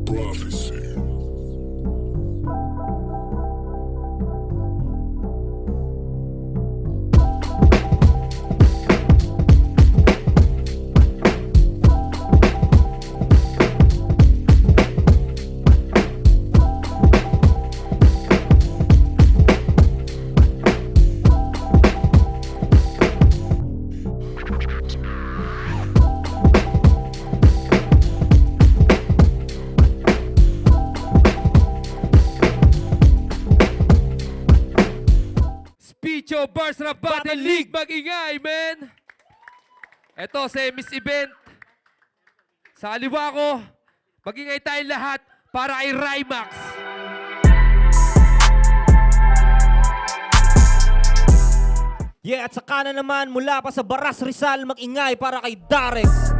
Prophecy. Picho Bars Rap Battle League, mag-ingay, men! Eto, semis event. Sa kaliwa ko, mag-ingay tayong lahat para kay Rymax. Yeah, at sa kanan naman, mula pa sa Baras Rizal, mag-ingay para kay Darex.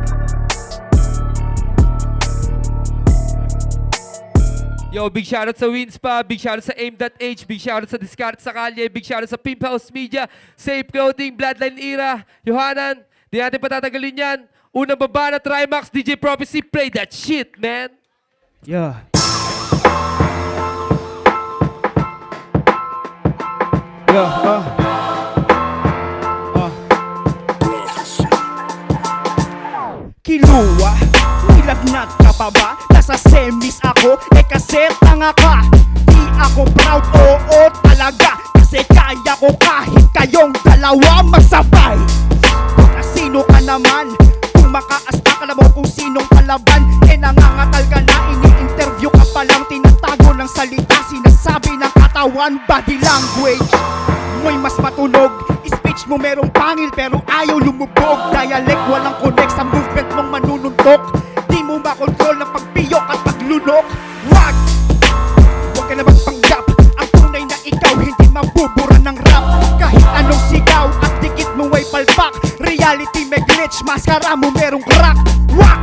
Yo, big shoutout sa Winspa, big shoutout sa Aim.H, big shoutout sa Discard sa Kalye, big shoutout sa Pimp House Media, Safe Clothing, Bloodline Era, Yohanan, di natin patatagalin yan. Unang baba na Trimax, DJ Prophecy, play that shit, man! Yeah. Kiluwa, nilagnat ka pa ba? Nasa semis ako, kasi tanga ka. Di ako proud, oo talaga, kasi kaya ko kahit kayong dalawa masabay. Sino ka naman? Kung makaasta ka mo kung sinong kalaban, nangangatal ka na, ini-interview ka pa lang, tinatago ng salita, sinasabi ng katawan, body language mo'y mas matunog. Speech mo merong pangil pero ayaw lumubog. Dialect walang connect sa movement mong manununtok. Di mo makontrol ng pagpiyok at paglunok. Wag ka na magpanggap. Ang tunay na ikaw hindi mabubura ng rap. Kahit anong sigaw at dikit mo ay palpak. Reality may glitch, maskara mo merong crack. Wag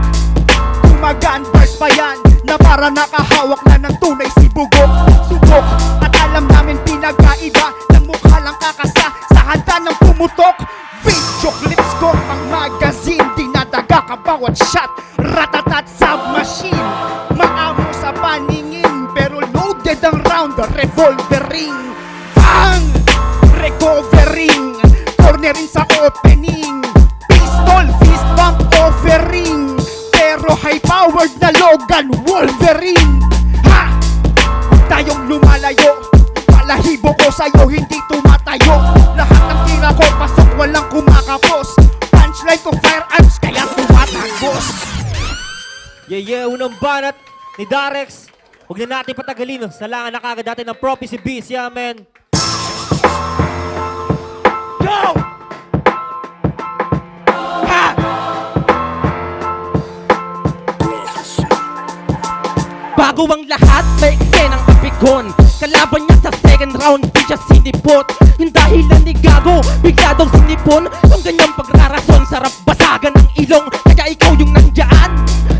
tumagaan verse pa yan na para nakahawak na ng tunay si Bugok. Subok at alam namin pinagkaiba ng mukha lang kakasa sa handa ng pumutok. Video clips ko pang magazine, dinadaga ka bawat shot. Ratatat submachine, maamo sa paningin pero loaded ang round, revolvering. Bang! Recovering, cornering sa opening. Pistol, fist bump offering, pero high-powered na Logan Wolverine. Ha! Tayong lumalayo, balahibo ko sa'yo hindi tumatayo. Lahat ng tira ko pasok walang kumakapos. Punchline ko firearms kaya tumatagos. Yeah, unang banat ni Darex. Huwag na natin patagalin. Salangan na kagad natin ng Prophecy Beast. Yeah, man. Go! Ha! Bago ang lahat, may eksenang kapigon. Kalaban niya sa second round, di siya sinipot. Yung dahilan ni Gago, bigla daw sinipon. Yung ganyang pagrarason, sarap basagan ng ilong. Kaya ikaw yung nandyan.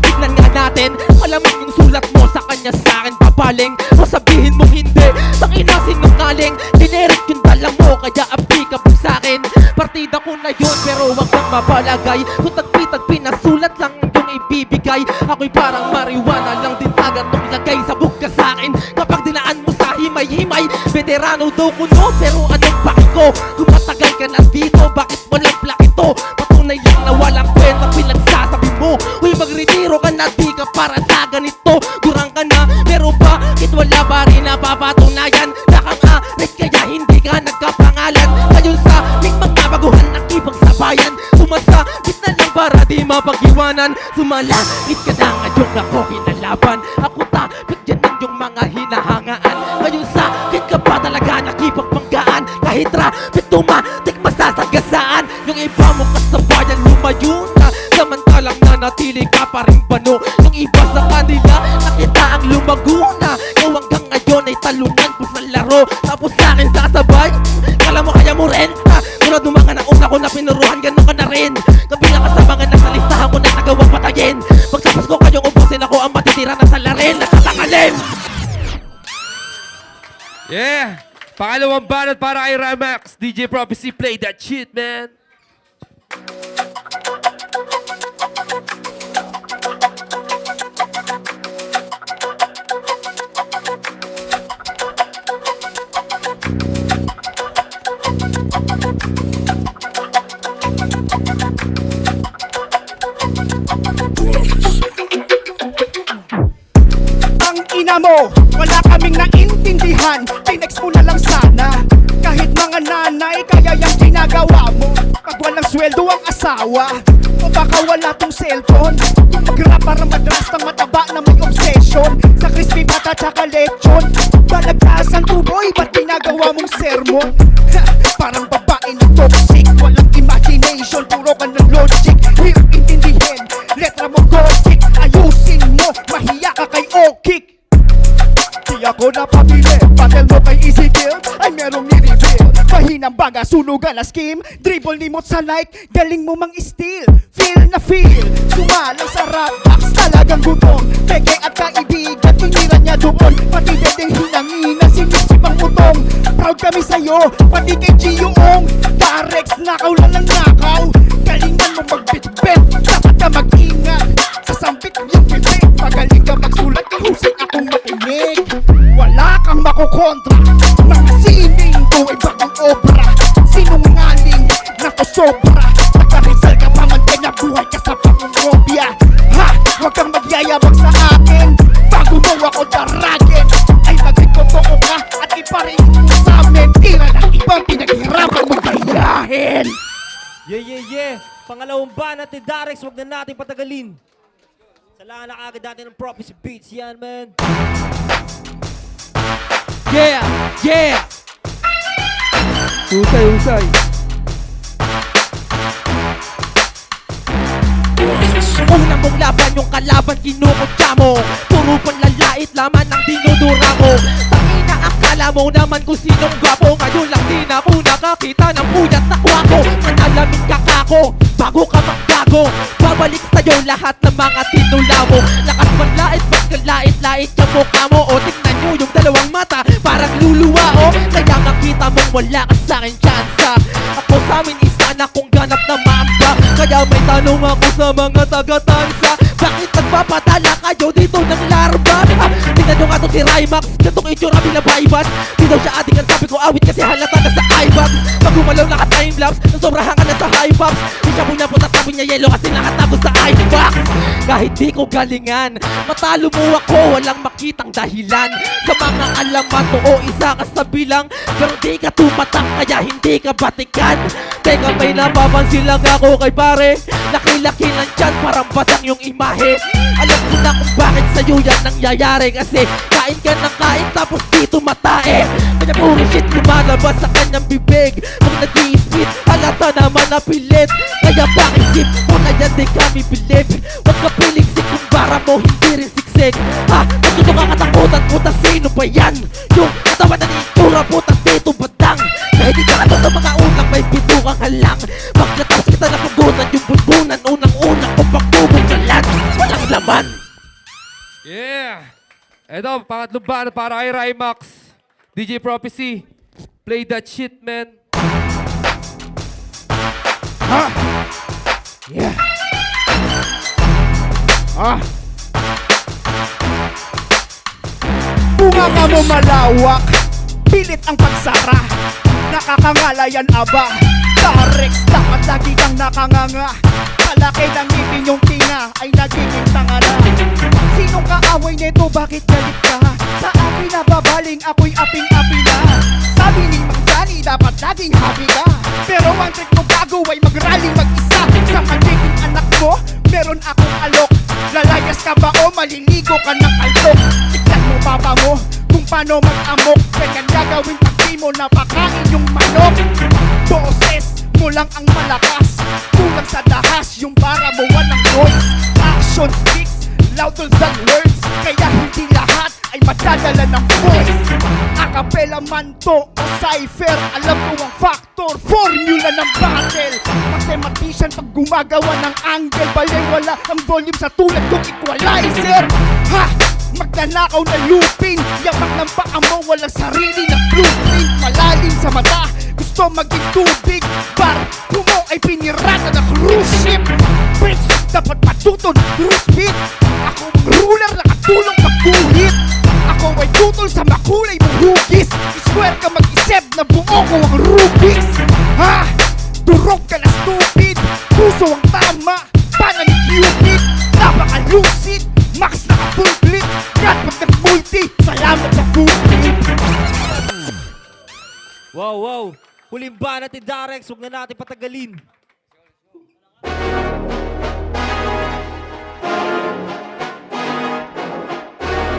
Tignan nga natin, malamang yung sulat mo sa kanya sa akin pabaling. O sabihin mo hindi, tangina sinungaling. Generic yung dala mo, kaya applicable sa akin. Partida ko na yun, pero wag kang mapalagay. Kung tagpi-tagpi na sulat lang yung ibibigay. Ako'y parang marijuana lang din sa gantong lagay. Sabog ka sa akin kapag dinaan mo sa himay-himay. Veterano daw kuno, pero anong baki ko? Kung matagal ka na dito, bakit walang plak ito? Patunay lang na walang kwenta pinagsasabi mo. Uy, magretiro ka na, di ka para sa ganito. Durang ka na, pero bakit wala ba rin napapatunayan? Nakang-arit kaya hindi ka nagkapangalan. Ngayon sa aming mga baguhan nakipagsabayan, sumasabit na lang para di mapag-iwanan. Sumalangit ka na ngayong ako kinalaban. Ako tapit dyan ng yung mga hinahangaan. Ngayon sa akin ka ba talaga nakipagpanggaan? Kahit rapit tumatik masasagasaan. Yung iba mo kasabayan lumayo na, samantalang nanatili ka pa rin bano. Yung iba sa kanila nakita ang lumago na. Ikaw hanggang ngayon ay talunan po sa laro. Tapos sa akin sasabay, kala mo kaya mo rin ha? Tulad ng mga nauna ko na pinuruhan, ganun ka na rin. Kabilang ka sa mga nasa listahan ko na nagawang patayin. Pagtapos ko kayong ubusin, ako ang matitira na sa larin. Nakatangalim! Yeah! Pangalawang banat para kay Rymax, DJ Prophecy, play that shit, man! Ang ina mo, wala kaming naintindihan. Tinext mo na lang sana. Kahit mga nanay, kaya yung ginagawa mo. Pag walang sweldo ang asawa, o baka wala tong cellphone. Kung mag-rap para madras ng mataba na may obsession. Sa crispy bata tsaka lechon. Balagtas ang tuboy, ba't ginagawa mong sermon? Ha, parang babae na toxic. Walang imagination, puro ka ng logic. Hirap intindihin, letra mo gothic. Ayusin mo, mahiya ka kay O-Kick. Di ako napabili, battle mo kay Easy Kill ay merong ni-reveal. Mahinang baga, sunugan na scheme. Dribble ni Mot sa like, galing mo mang steal. Feel na feel, sumalang sa rap box. Talagang gutom, peke at kaibigan. Tinira niya doon, pati dedeng hinangina. Sinisip ang utong, proud kami sa'yo. Pati kay Gioong, Darex, nakaw lang ng nakaw. Galingan mo magbitbit, dapat ka mag-ingat. Sasambit yung bibig, magaling ka magsulat. Kahusay akong makinig, wala kang makukontra. Mga sining to ay bagong obra. Sinungaling na to sobra. Nagka-Rizal ka pa man kaya buhay ka sa pangungobya. Ha! Huwag kang magyayabang sa akin. Bago mo ako daragin, ay maging totoo ka at iparinig mo sa mentira ng ibang pinaghirapan mo gayahin. Yeah. Pangalawang banat ni Darex, wag na natin patagalin. Salamat na agad natin ng Prophecy Beats yan, man. Yeah! Husay. Unang mong laban yung kalaban kinukutya mo. Puro panlalait laman ang dinudura mo. Tangina akala mo naman kung sinong gwapo. Ngayon lang din ako nakakita ng puyat na kwako. Manalamin ka kako, bago ka magbago. Babalik sa'yo lahat ng mga tinula mo. Lakas manlait, pagkalait-lait yung mukha mo. O tignan nyo yung dalawang mata, parang luluwa o. Kaya nakita mong wala ka sa'kin tsansa. Ako sa'min isa na kung ganap na mamba. Kaya may tanong ako sa mga taga-tansa. Bakit nagpapadala kayo dito ng larva? Tingnan nyo nga to si Rymax, gantong itsura binabaybas. Di daw siya adikan, sabi ko awit kasi halata na sa iBox. Pag gumalaw naka-timelapse, nasobrahan ka na sa high-box. Di siya muna putas, sabi niya yellow kasi nakatago sa iBox. Kahit di ko galingan, matalo mo ako, walang makitang dahilan. Sa mga alaman mo o isa ka sa bilang, pero di ka tumatak kaya hindi ka batikan. Teka may napapansin lang ako kay pare, laki-laki ng tiyan parang batang yung imahe. Alam ko na kung bakit sa'yo yan nangyayari, kasi kain ka ng kain tapos dito matae. Kaya puro shit lumalabas sa kanyang bibig. Pag nag-i-spit, halata naman na pilit. Kaya pakisip mo na yan di kami bilib. Huwag ka piligsik kung bara mo hindi rin siksik. Ha? Natuto ka katakutan, puta sino ba yan? Yung katawan na itsura, puta dito badang. Kahit di ka sa mga unang may bitugang halang. Pagkatapos kita napugutan yung bunbunan, unang-unang kung pagbubong na lang. Walang laman. Yeah! Eto, pangatlong banat para kay Rymax. DJ Prophecy. Play that shit, man. Yeah. Bunga ka mo malawak, pilit ang pagsara. Nakakangalayan aba, Darex dapat lagi kang nakanganga. Kalaki ng ngipin yung tinga ay nagiging tanga na. Sinong kaaway nito, bakit galit ka? Sa akin nababaling, ako'y aping-api na. Sabi ni Mang Johnny, dapat laging happy ka. Pero ang trick mo bago ay mag-rally mag-isa. Sa magiging anak mo, meron akong alok. Lalayas ka ba o maliligo ka ng altok? Tignan mo papa mo, kung paano mag-amok. Ganyan gagawin pag di mo napakain yung manok. Boses mo lang ang malakas, kulang sa dahas, yung para mo walang noise. Action speaks louder than words, kaya hindi lahat ay madadala ng voice. Acapella man to o cipher, alam ko ang factor, formula ng battle. Mathematician pag gumagawa ng angle, balewala ang volume sa tulad kong equalizer. Ha! Magnanakaw na lupin, yamak ng paa mo, walang sarili na blueprint. Malalim sa mata, gusto maging tubig, barko mo ay pinirata na cruise ship. Bitch, dapat matuto ng cruise beat. Ako ang ruler na katulong pagkuhit. Ako ay tutol sa makulay mong hugis. I-swear ka mag-isip na buo ko ang Rubik's. Ha? Durog ka na stupid, puso ang tama, pana ni Cupid. Use it, max na full clip. Yan pag nag-multi, salamat sa full clip. Wow, wow. Huling banat ni Darex, huwag na natin patagalin.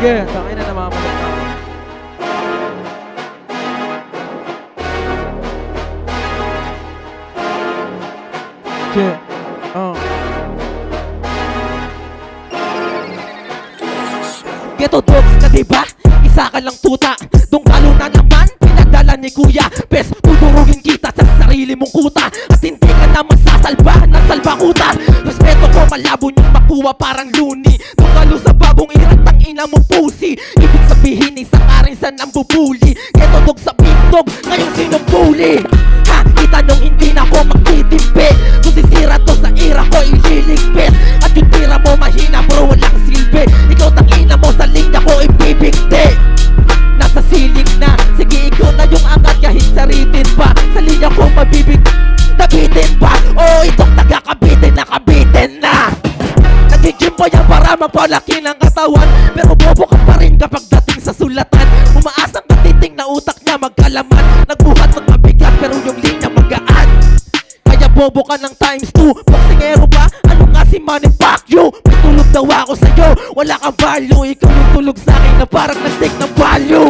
Yeah, tangin na namamalat na. Yeah, Ghetto dogs na diba? Isa ka lang tuta. Dong kalo na naman, pinadala ni kuya. Bes, tudurugin kita sa sarili mong kuta. At hindi ka na masasalba ng salbakuta. Respeto ko malabo niyong makuha parang luni. Dong kalo sa bagong irat ang ina mo pusi. Ibig sabihin isang arinsan ang bubuli. Ghetto dog sa big dog, ngayong sinong bully? Ha, itanong hindi na ako magtitimpi. Kung sisira to sa ira ko ililigpit. At yung tira mo mahina bro, walang silbi. Ikaw tangina mo sa linya ko ibibigti. Nasa siling na, sige ikaw na yung angat kahit saritin pa. Sa linya ko mabibig, nabitin pa. O itong taga-kabitin, nakabitin na. Nagigim pa yan para mapalaki ng katawan. Pero bobo ka pa rin kapag dating sa sulatan. Umaasang katiting na utak niya magkalaman. Nagbuhat ng mabigat pero yung linya magaan. Kaya bobo ka ng times 2. Boksingero ba? Ano nga si Manny Pacquiao? May tulog daw ako sa'yo, wala kang value. Ikaw yung tulog sa'kin na parang nag-take ng value.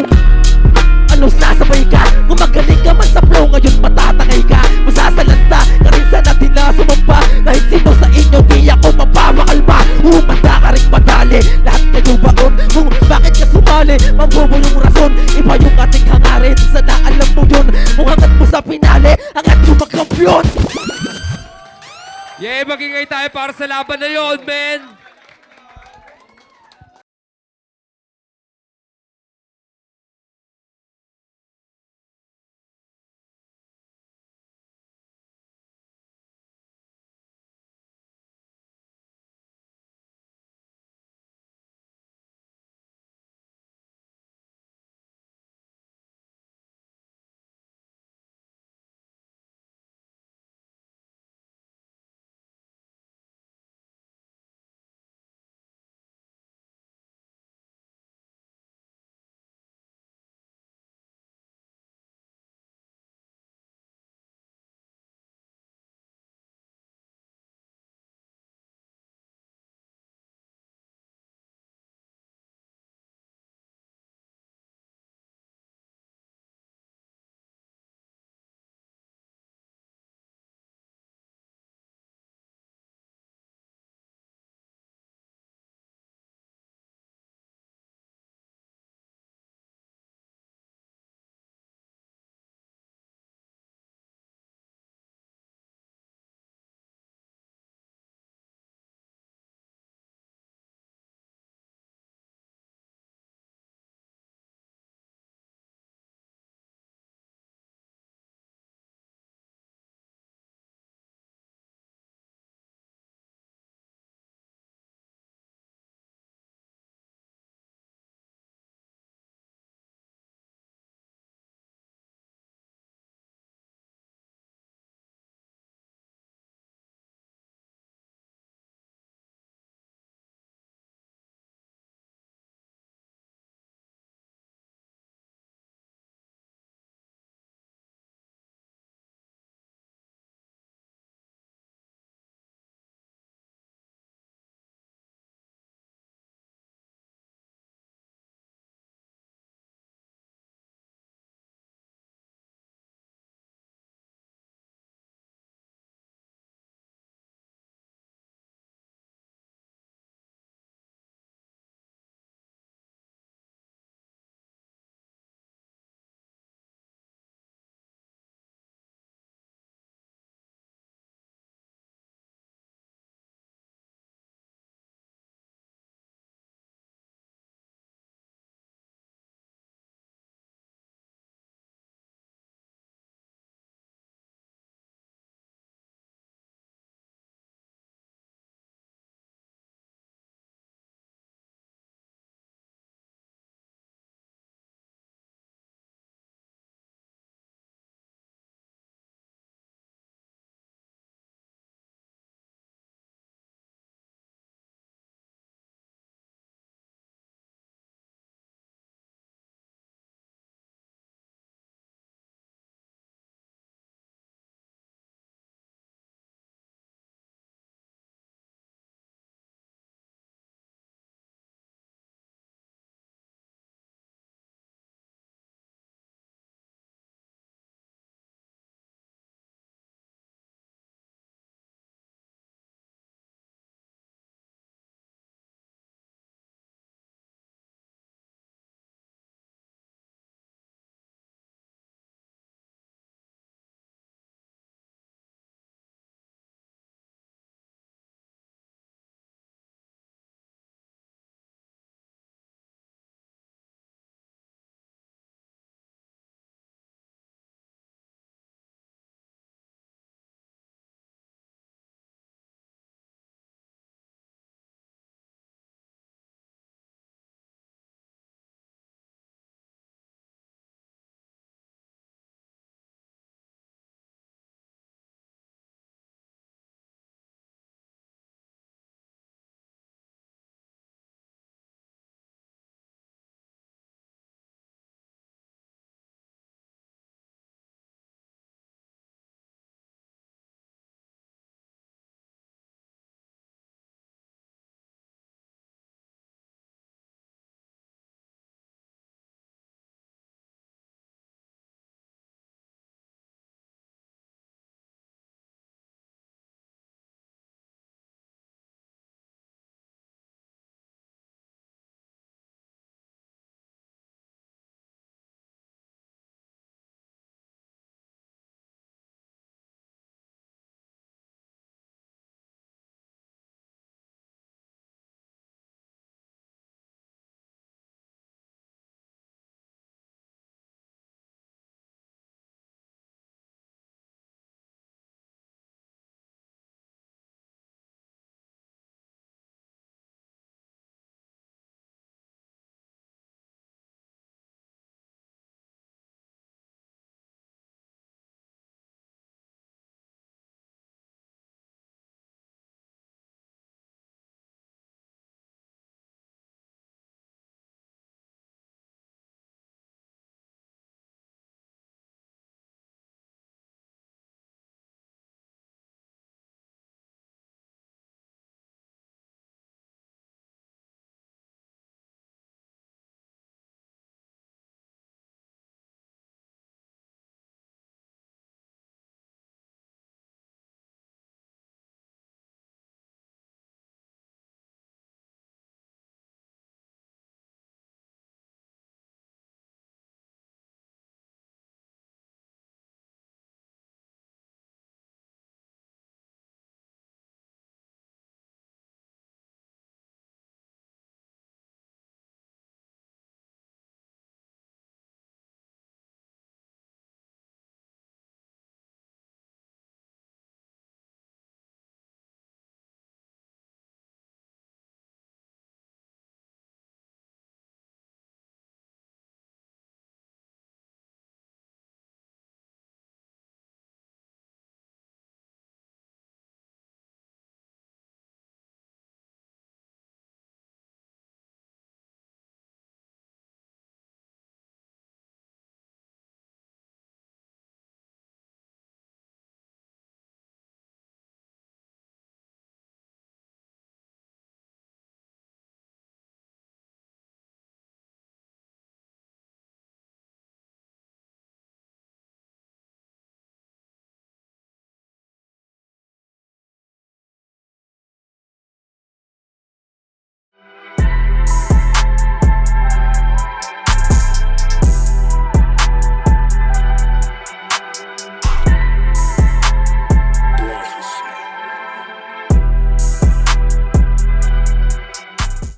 Ano sasabay ka? Kung magaling ka man sa flow, ngayon matatangay ka. Masasalanta ka rin sa natin na sumamba. Kahit sino sa inyo di ako mapapakalma. Humanda ka rin madali, lahat kayo baon. Kung bakit ka sumali, mambobo yung rason. Iba yung ating hangarin, sana alam mo yun. Kung hanggat mo sa pinali, hanggat yung magkampiyon. Yeah, magingay tayo para sa laban na yon, men!